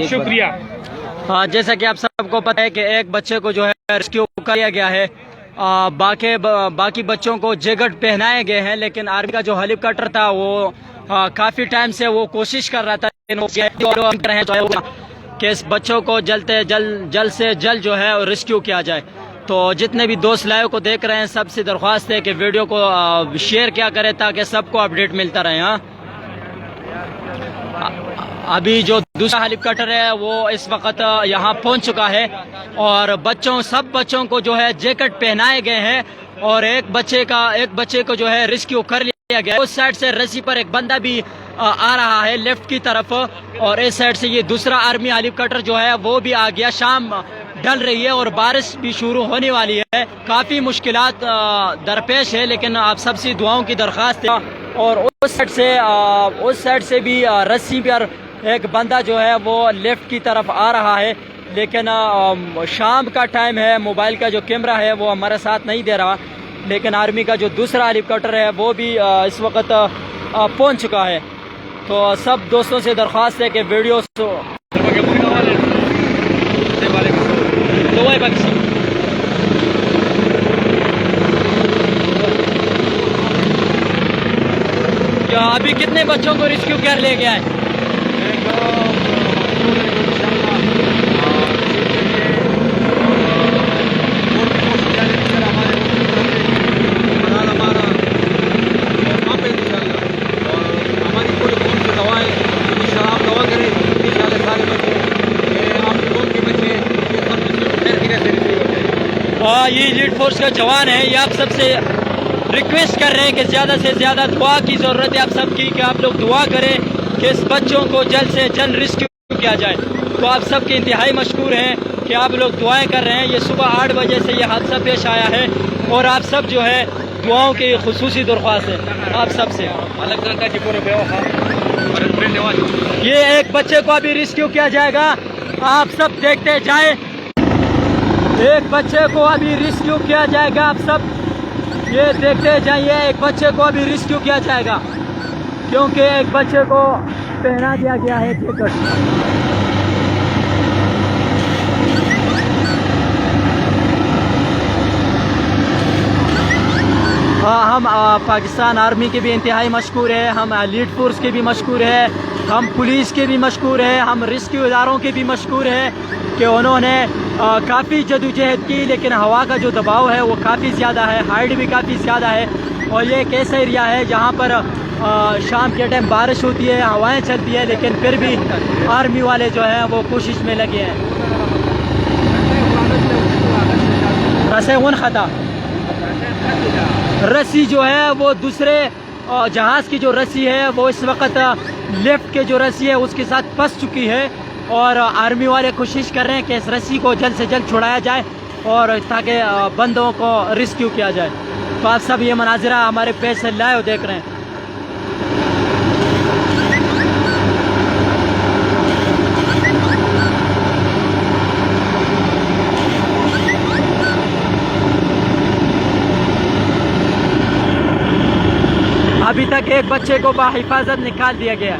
शुक्रिया। जैसा कि आप सबको पता है कि एक बच्चे को जो है रेस्क्यू किया गया है, बाकी बच्चों को जैकेट पहनाए गए हैं, लेकिन आर्मी का जो हेलीकॉप्टर था वो काफ़ी टाइम से वो कोशिश कर रहा था कि इस बच्चों को जल्द से जल्द जो है रेस्क्यू किया जाए। तो जितने भी दोस्त लाइव को देख रहे हैं सबसे दरख्वास्त है कि वीडियो को शेयर क्या करें ताकि सबको अपडेट मिलता रहे। हाँ, अभी जो दूसरा हेलीकॉप्टर है वो इस वक्त यहाँ पहुँच चुका है और सब बच्चों को जो है जैकेट पहनाए गए हैं और एक बच्चे को जो है रेस्क्यू कर लिया गया। उस साइड से रस्सी पर एक बंदा भी आ रहा है लेफ्ट की तरफ, और इस साइड से ये दूसरा आर्मी हेलीकॉप्टर जो है वो भी आ गया। शाम ढल रही है और बारिश भी शुरू होने वाली है, काफ़ी मुश्किलात दरपेश है, लेकिन आप सबसे दुआओं की दरख्वास्त है। और उस साइड से भी रस्सी पर एक बंदा जो है वो लेफ्ट की तरफ आ रहा है, लेकिन शाम का टाइम है, मोबाइल का जो कैमरा है वो हमारे साथ नहीं दे रहा, लेकिन आर्मी का जो दूसरा हेलीकॉप्टर है वो भी इस वक्त पहुंच चुका है। तो सब दोस्तों से दरख्वास्त है कि वीडियो क्या अभी कितने बच्चों को रेस्क्यू कर ले गया है? ये एलीट फोर्स का जवान है, ये आप सबसे रिक्वेस्ट कर रहे हैं कि ज़्यादा से ज़्यादा दुआ की ज़रूरत है आप सबकी, कि आप लोग दुआ करें कि इस बच्चों को जल्द से जल्द रेस्क्यू किया जाए। तो आप सबके इंतहाई मशकूर हैं कि आप लोग दुआएं कर रहे हैं। ये सुबह 8 बजे से ये हादसा पेश आया है और आप सब जो है दुआओं की खुसूसी दरख्वास्त है आप सब से। ये एक बच्चे को अभी रेस्क्यू किया जाएगा, आप सब देखते जाए। एक बच्चे को अभी रेस्क्यू किया जाएगा, आप सब ये देखते जाइए। एक बच्चे को अभी रेस्क्यू किया जाएगा क्योंकि एक बच्चे को पहना दिया गया है जैकेट। हम पाकिस्तान आर्मी के भी इंतहाई मशहूर है, हम एलीट फोर्स के भी मशहूर है, हम पुलिस के भी मशहूर है, हम रेस्क्यू इदारों के भी मशहूर है कि उन्होंने काफ़ी जदोजहद की, लेकिन हवा का जो दबाव है वो काफ़ी ज़्यादा है, हाइट भी काफ़ी ज़्यादा है। और ये एक ऐसा एरिया है जहाँ पर शाम के टाइम बारिश होती है, हवाएं चलती है, लेकिन फिर भी आर्मी वाले जो हैं वो कोशिश में लगे हैं। रसेउन खता रस्सी जो है वो दूसरे जहाज़ की जो रस्सी है वो इस वक्त लेफ्ट के जो रस्सी है उसके साथ फंस चुकी है और आर्मी वाले कोशिश कर रहे हैं कि इस रस्सी को जल्द से जल्द छुड़ाया जाए और ताकि बंदों को रेस्क्यू किया जाए। तो आप सब ये मनाजिरा हमारे पेज से लाइव देख रहे हैं। अभी तक एक बच्चे को बाहिफाजत निकाल दिया गया।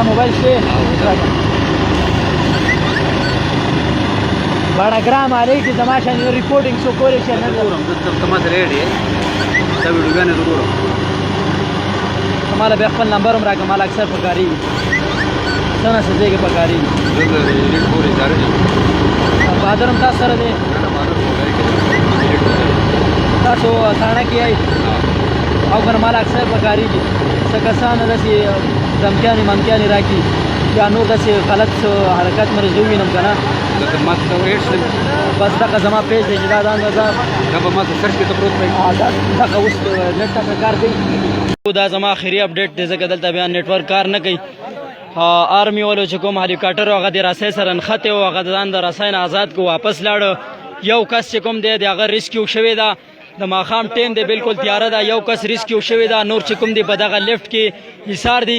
मोबाइल से बड़ा ग्राम आ रही थी तमाशा रिकॉर्डिंग सो कोरेशन हमारा बेखल नंबर हम रखा माला अक्सर पकारी सना सजे के पकारी बादर हम तास सर दे तासो थाना की आई और माला अक्सर पकारी जी सकसान दसी धमकियानी ममकियानी राखी या नूर दसी गलत हरकत मेरे जुमी नम कना बस तक जमा पेज है जिदादान वज़ा जब हम सर्च के तबरूत में आदत तक उस नेट तक कार गई खुदा जमा आखिरी अपडेट दे जगह दलता बयान नेटवर्क कार न गई आर्मी वालों चुको हेलीकॉप्टर वगैरह दे रासे सर अनखते हो वगैरह दान द रसायन आज़ाद को वापस लाड़ यौ कस चुकम दे अगर रेस्क्यू शवे दा द माखाम टेम दे बिल्कुल तैयार दा यौ कस रेस्क्यू शवे दा नूर चुकम दे बदागा लेफ्ट की हिसार दी